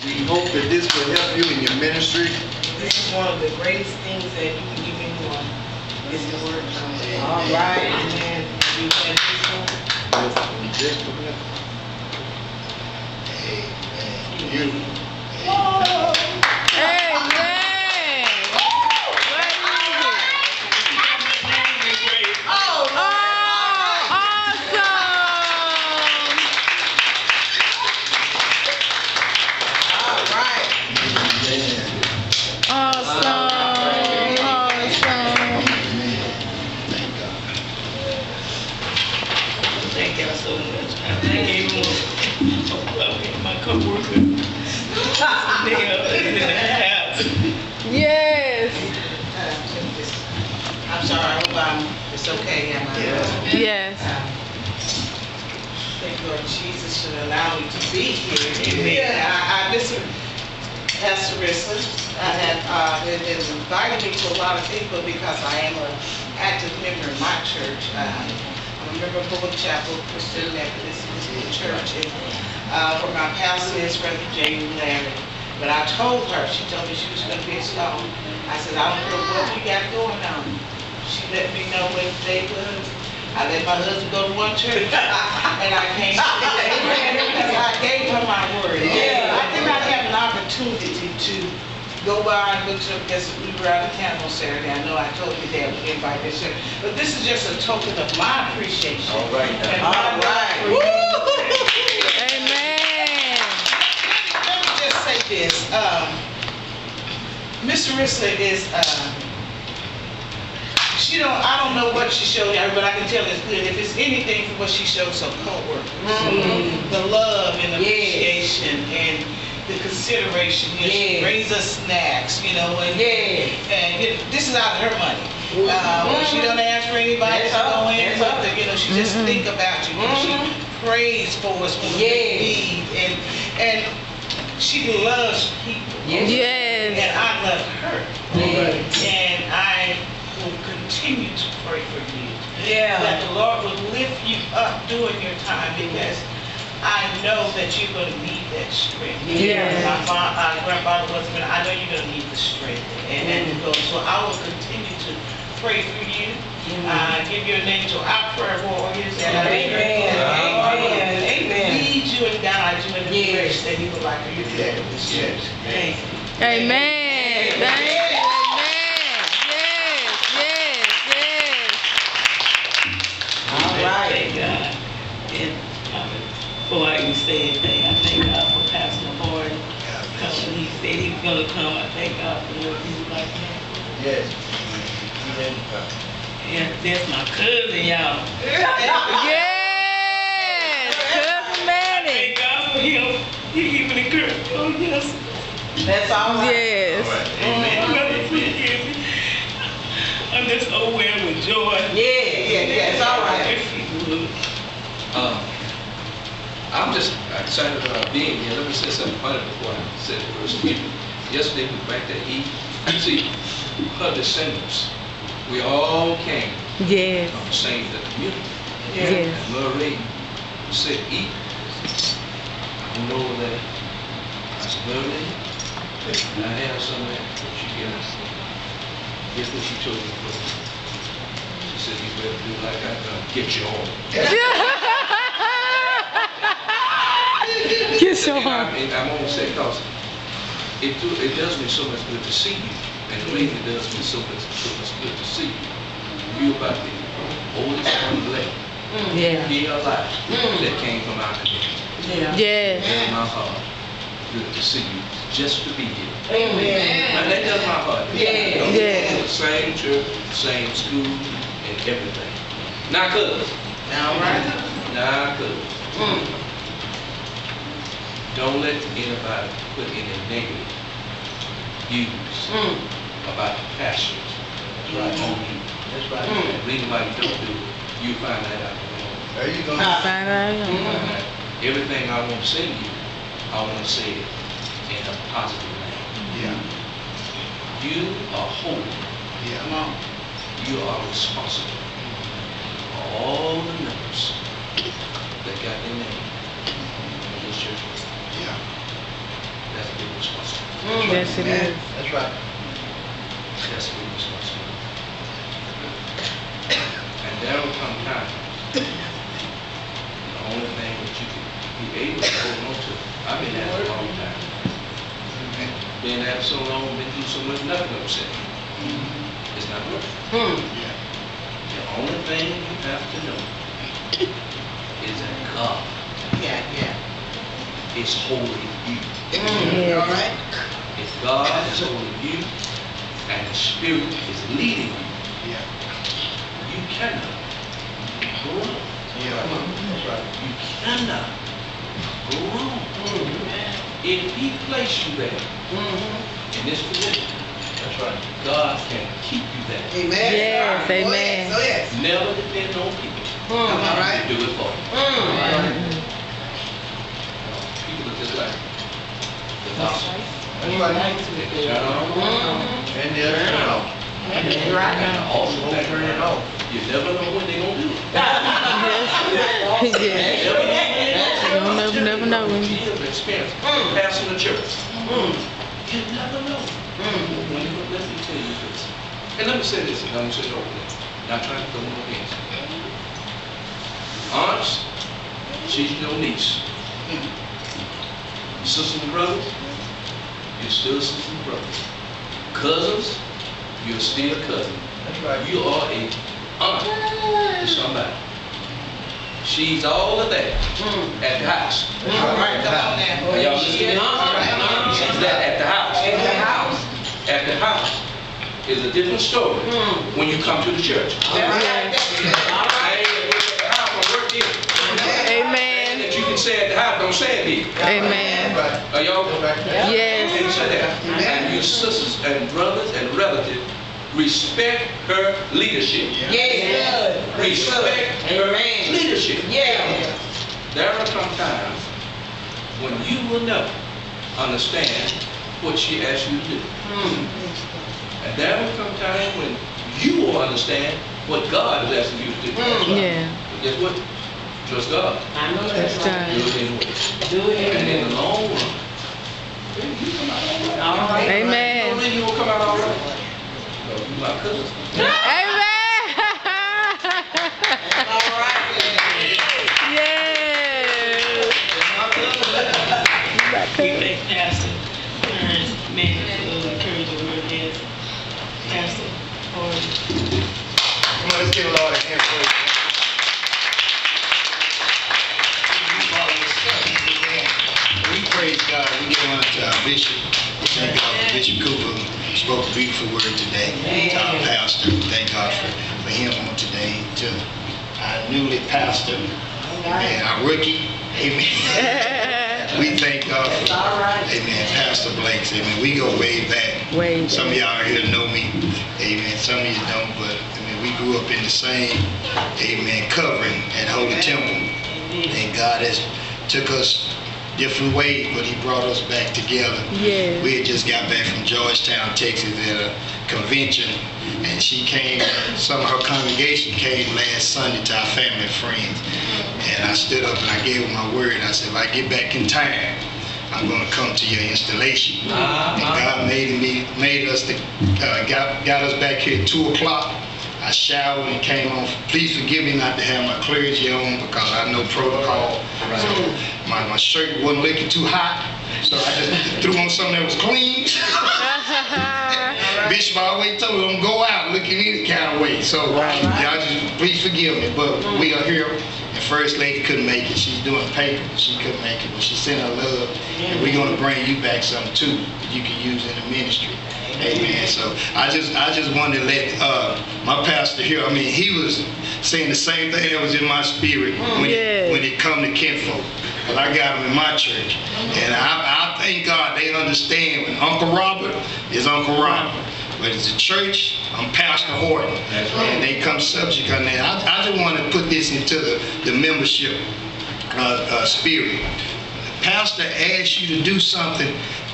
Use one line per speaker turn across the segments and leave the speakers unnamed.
We hope that this will help you in your ministry.
This is one of the greatest things that you can give anyone is the word.
All right.
Amen. You can do so.
Amen.
Thank y'all so much. Thank everyone. My co-worker.
Yes.
I'm sorry. I hope it's okay.
Yes.
Thank you, Lord Jesus, for allowing me to be here. Amen. I miss Pastor Rissler. It invited me to a lot of people because I am an active member in my church. I'm a member of Holy Chapel Christian Methodist Church, and where my pastor is Brother Jamie Larry. But I told her, she told me she was going to be installed. I said, I don't know what we got going on. She let me know what the day was. I let my husband go to one church, and I came because I gave her my word. Yeah. I did not have an opportunity to go by and look to her because we were out of town on Saturday. I know I told you that we invited this year, but this is just a token of my appreciation.
All right.
All right.
Amen.
Let me just say this. Mr. Rissler is. I don't know what she showed you, but I can tell it's good. If it's anything from what she showed some co-workers, the love and appreciation and the consideration. She brings us snacks, and this is out of her money. She don't ask for anybody to go in, but she just think about you. She prays for us when we need, and she loves people.
Yes.
And I love her. And I will continue to pray for you. That the Lord will lift you up during your time, because I know that you're going to need that strength. My grandfather was, but I know you're going to need the strength and to go. So I will continue to pray for you. Give your name to our prayer warriors. Amen. Lead you and guide you in the direction that He would like for you to go in this church. Thank you.
Amen. Thank you.
Thank God. And before I even say anything, I thank God for Pastor Ford coming. He said he was going to come. I thank God for what he would like to have.
Yes.
And that's my cousin, y'all.
Yes. Cousin Manny.
Thank God for him. He even encouraged me. Oh, yes.
That's all right.
Yes.
Amen. I'm just overwhelmed with joy.
It's all right.
I'm just excited about being here. Let me say something funny before I say the first meeting. Yesterday we went back to eat. See, her descendants, we all came from the same community.
Yes.
And Marie said, eat. I don't know that. I said, Marie, I have some of that. She gave us. Guess what she told me? She said, you better do like I done. Get your own.
Get your own.
And I'm going to say, because it does me so much good to see you. And the reason it does me so much good to see you. You about the oldest one left. Here alive. That came from our community. In my heart. Good to see you. Just to be here.
Amen.
Now that does my heart. Same church, same school, and everything. Now, cuz. Now, cuz. Don't let anybody put any negative views about the pastors. That's right. On you. That's right. The reason why you don't do it, you find that out.
There you go.
Everything I want to say to you, I want to say it in a positive way. You are holy. You are responsible for all the members that got their name in this church. That's a big responsibility.
Yes, it is.
That's right.
That's a big responsibility. And there will come time. The only thing that you can be able to hold on to. I've been at it a long time. Been at it so long, been through so much, nothing upset. It's not working.
Yeah.
The only thing you have to know is that God is holding you.
Yes.
All right.
If God is holding you and the Spirit is leading you,
Yeah.
you cannot go wrong.
Yeah. That's right.
You cannot go wrong. If He placed you there in this position,
That's right.
God can keep you there.
Amen.
Yes,
Oh,
amen.
yes. Oh, yes.
Never depend on people
All right.
to do it for you. People are just like the gospel.
That's right.
They turn on.
And they'll turn it off.
And the awesome
Won't
thing,
turn it off.
you never know when they're going to do it.
Yes.
You
Never know when.
Years of experience, passing the church. You never know. When you, let me tell you this. And let me say this, and let me say it openly. Not trying to throw no against you. Aunts, she's your niece. Sisters and brothers, you're still sisters and brothers. Cousins, you're still cousin.
That's right.
You are a aunt to somebody. She's all of that at the house.
That's
All
right.
right. Come on now.
Are y'all listening?
All right.
She's that at the house.
In the house.
At the house is a different story when you come to the church.
That's right. All
I
right.
ain't at the house, I work here.
Amen.
That you can say at the house, don't say it here.
Amen.
That's right.
Are y'all?
That's right.
Yes.
Can you say that? And your sisters and brothers and relatives respect her leadership.
Yeah.
Respect her
Amen.
leadership.
Yeah.
There will come times when you will never understand what she asked you to do. And there will come times when you will understand what God is asking you to do.
Yeah.
But guess what? Trust God.
I know
That's
that's right.
Do
right.
it anyway.
Do it.
And in the long run, you come out all right.
All right.
Amen.
You know when you will come out all right? Because you my cousin.
Amen.
All right.
Yes.
We thank Pastor Ernest Manning for those encouraging words. Yes. Pastor, or
Come on, let's give the Lord a hand for it. We praise God. We give honor to our bishop. Thank God for Bishop Cooper, who spoke a beautiful word today. To our pastor, thank God for him on today. To our newly pastor, amen, our rookie, amen. We thank God for,
All right.
amen, Pastor Blanks, amen. We go way back.
Way
Some of y'all here know me, amen. Some of you don't, but we grew up in the same, amen, covering at Holy Temple. And God has took us different ways, but He brought us back together.
Yes.
We had just got back from Georgetown, Texas at a convention, and she came, some of her congregation came last Sunday to our family and friends. And I stood up and I gave her my word. I said, if I get back in time, I'm going to come to your installation. And God made us, got us back here at 2 o'clock. I showered and came on. Please forgive me not to have my clergy on because I know protocol. So my shirt wasn't looking too hot. So I just threw on something that was clean. Bishop always told me, don't go out looking any kind of way. So y'all just please forgive me. But we are here. And First Lady couldn't make it. She's doing paper. She couldn't make it. But she sent her love. And we're going to bring you back something too that you can use in the ministry. Amen. So I just wanted to let my pastor hear. I mean, he was saying the same thing that was in my spirit when it come to kinfolk. Because I got them in my church. And I thank God they understand when Uncle Robert is Uncle Robert. But as a church, I'm Pastor Horton. That's right. And they come subject on that. I just want to put this into the membership spirit. Pastor asks you to do something,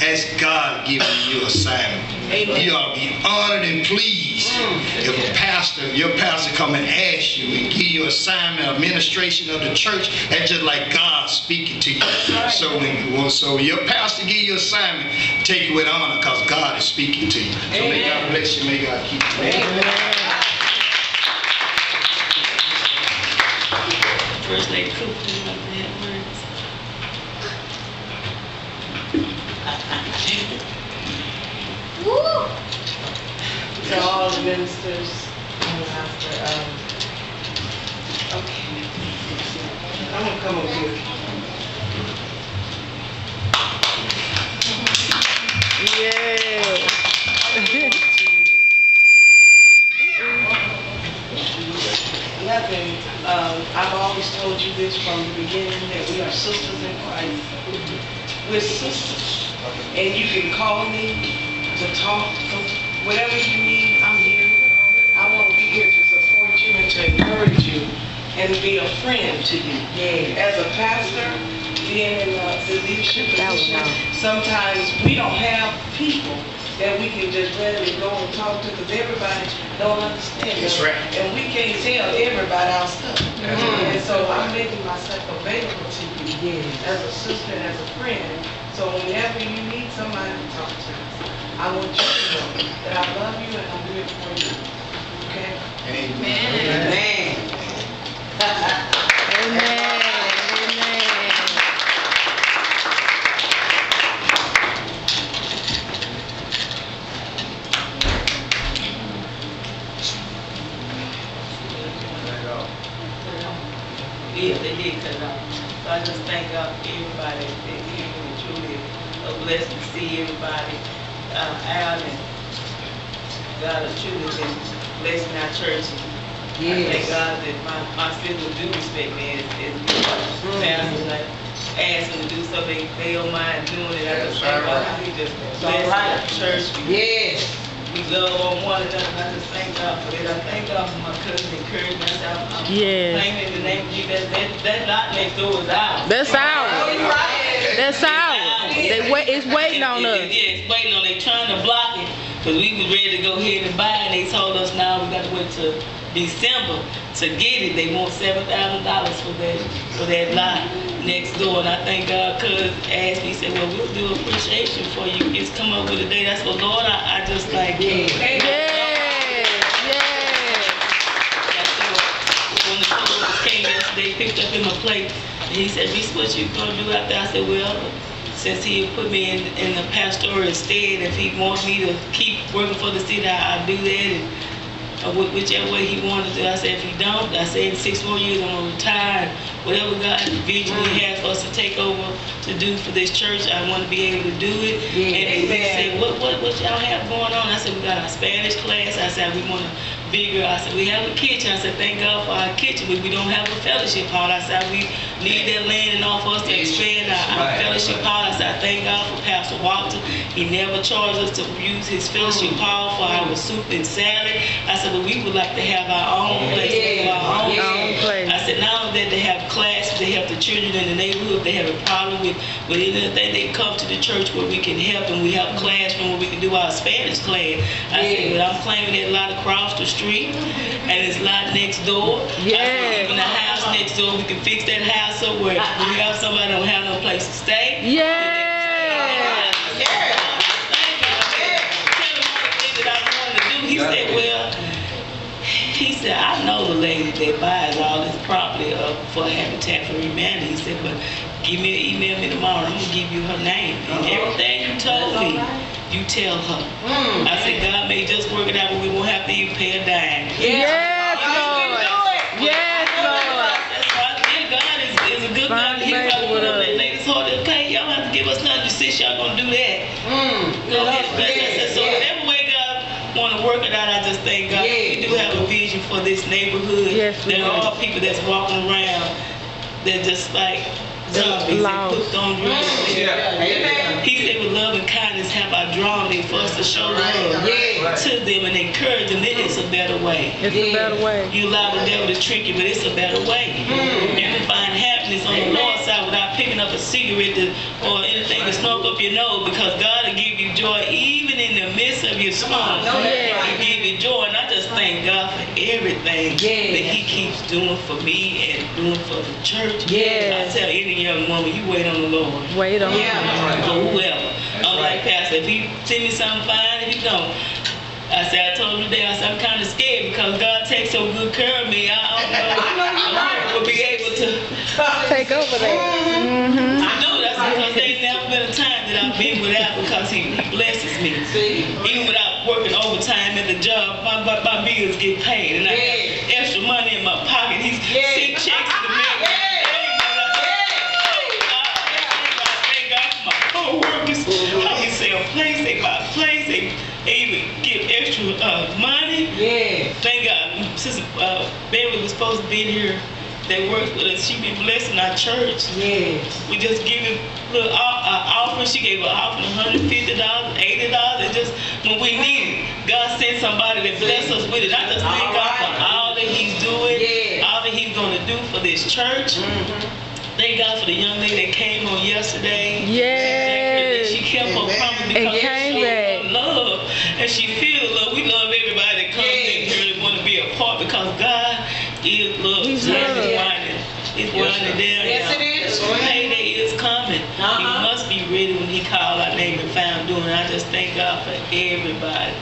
Ask God giving you assignment. You ought to be honored and pleased if a pastor, your pastor come and ask you and give you assignment, administration of the church. That's just like God speaking to you. So your pastor give you assignment, take it with honor because God is speaking to you. So may God bless you. May God keep you.
First Lady Cooper, do you want to have words?
To all the ministers, okay. I'm gonna come over here. Nothing. I've always told you this from the beginning that we are sisters in Christ. We're sisters, and you can call me to talk, whatever you need. I'm here. I want to be here to support you and to encourage you and be a friend to you. As a pastor, being in the leadership position, sometimes we don't have people that we can just readily go and talk to because everybody don't understand us.
That's right.
And we can't tell everybody our stuff. And so I'm making myself available to you as a sister and as a friend. So whenever you need somebody to talk to, I want you to know that I love you and I'm here for you. Okay?
Amen.
Amen.
Yeah, they did cut it off. So I just thank God for everybody that's here. It's truly a blessing to see everybody out, and God has truly been blessing our church. I thank God that my sister do respect me as pastors. Like ask them to do something, they don't mind doing it. I just thank God how He just bless our church. We love one another. I just thank God for it. I thank God for my cousin encouraging us. I'm claiming the name of Jesus. That lot next door is ours.
That's ours. That's ours. It's waiting on us.
Yeah, it's waiting on. They trying to block it because we was ready to go ahead and buy it. And they told us now we got to wait till December to get it. They want $7,000 for that lot next door. And I thank God because asked me, he said, well, we'll do appreciation for you. Just come up with a day. That's what, Lord, I just like. When the food came yesterday, picked up in my plate, and he said, Reese, what you gonna do out there? I said, well, since he put me in the pastoral instead, if he wants me to keep working for the city, I'll do that. And whichever way he wanted to. I said, if he don't, I said in 6 more years I'm gonna retire. Whatever God's vision He has for us to take over to do for this church, I want to be able to do it. And he said, what y'all have going on? I said, we got our Spanish class. I said, we want to bigger. I said, we have a kitchen. I said, thank God for our kitchen, but we don't have a fellowship hall. I said, we need that land in order for us to expand our fellowship hall. I said, I thank God for Pastor Walter. He never charged us to use his fellowship hall for our soup and salad. I said, but we would like to have our own place, our own place. I said, not only that, they have classes, they help the children in the neighborhood. If they have a problem with anything, they come to the church where we can help, and we have a classroom where we can do our Spanish class. I said, but I'm claiming that lot across the street, and it's lot next door. I said, even the house next door, we can fix that house up where we have somebody that don't have no place to stay. He said, well, he said, I know the lady that buys all this property for Habitat for Humanity. He said, but email me tomorrow. I'm going to give you her name. And everything you told me, you tell her. I said, God may just work it out where we won't have to even pay a dime.
Yes, Lord. Yes, Lord.
That's why God is a good God. He's not one of that ladies' heart. Okay, y'all have to give us nothing. You said y'all going to do that. So whatever way God want to work it out, I just thank God. We do have a vision for this neighborhood. There are people that's walking around that just like zombies and hooked on drugs. He said, with love and kindness have I drawn thee, for us to show love to them and encourage them that it's a better way.
It's a better way.
You allow the devil to trick you, but it's a better way. And we find happiness happiness on the Lord's side without picking up a cigarette or anything to smoke up your nose, because God will give you joy even in the midst of your storm. He'll give you joy, and I just thank God for everything that He keeps doing for me and doing for the church. I tell any young woman, you wait on the Lord.
Wait on
For whoever. I'm like, Pastor, if He send me something fine, if He don't. I told him today, I said, I'm kind of scared because God takes so good care of me. I don't know if I will be able to
take over there.
I know that's because there's never been a time that I've been without, because He blesses me. Even without working overtime at the job, my bills get paid, and I have extra money in my pocket. He's sent checks to the mail. Thank God for my co-workers. How He sell plates, they buy plates, they even give extra money. Thank God. Sister Bailey was supposed to be in here. They worked with us. She been blessing our church. We just give a little offering. She gave an offering $150, $80, and just when we need it, God sent somebody that bless us with it. I just thank God for all that He's doing, all that He's going to do for this church. Thank God for the young lady that came on yesterday. She kept her promise because she showed love, and she feels love. We love everybody that comes in here that want to be a part, because God is love. He's winding. It's winding down.
Yes, it is.
Payday is coming. We must be ready when He called our name and found doing. I just thank God for everybody.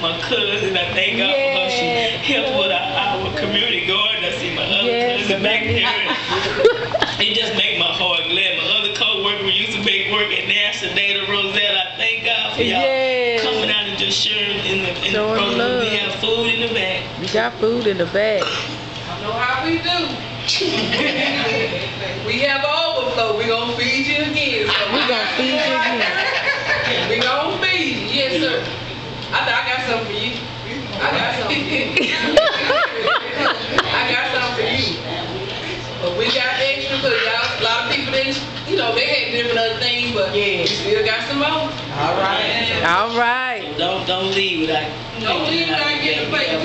My cousin, I thank God for her. She helped with our community garden. I see my other cousin back there. It just made my heart glad. My other co-worker used to make work at National Data Rosetta. I thank God for y'all coming out and just sharing in the program. We have food in the bag.
We got food in the bag.
I know how we do. We have overflow. We gonna feed you again.
We gonna feed you again.
We gonna feed you. Yes, sir. I got something for you. I got something for you. I got something for you. But we got extra because y'all, a lot of people didn't, they had different other things, but we still got some more. All right.
All right.
Don't leave without.
Don't leave without getting paid.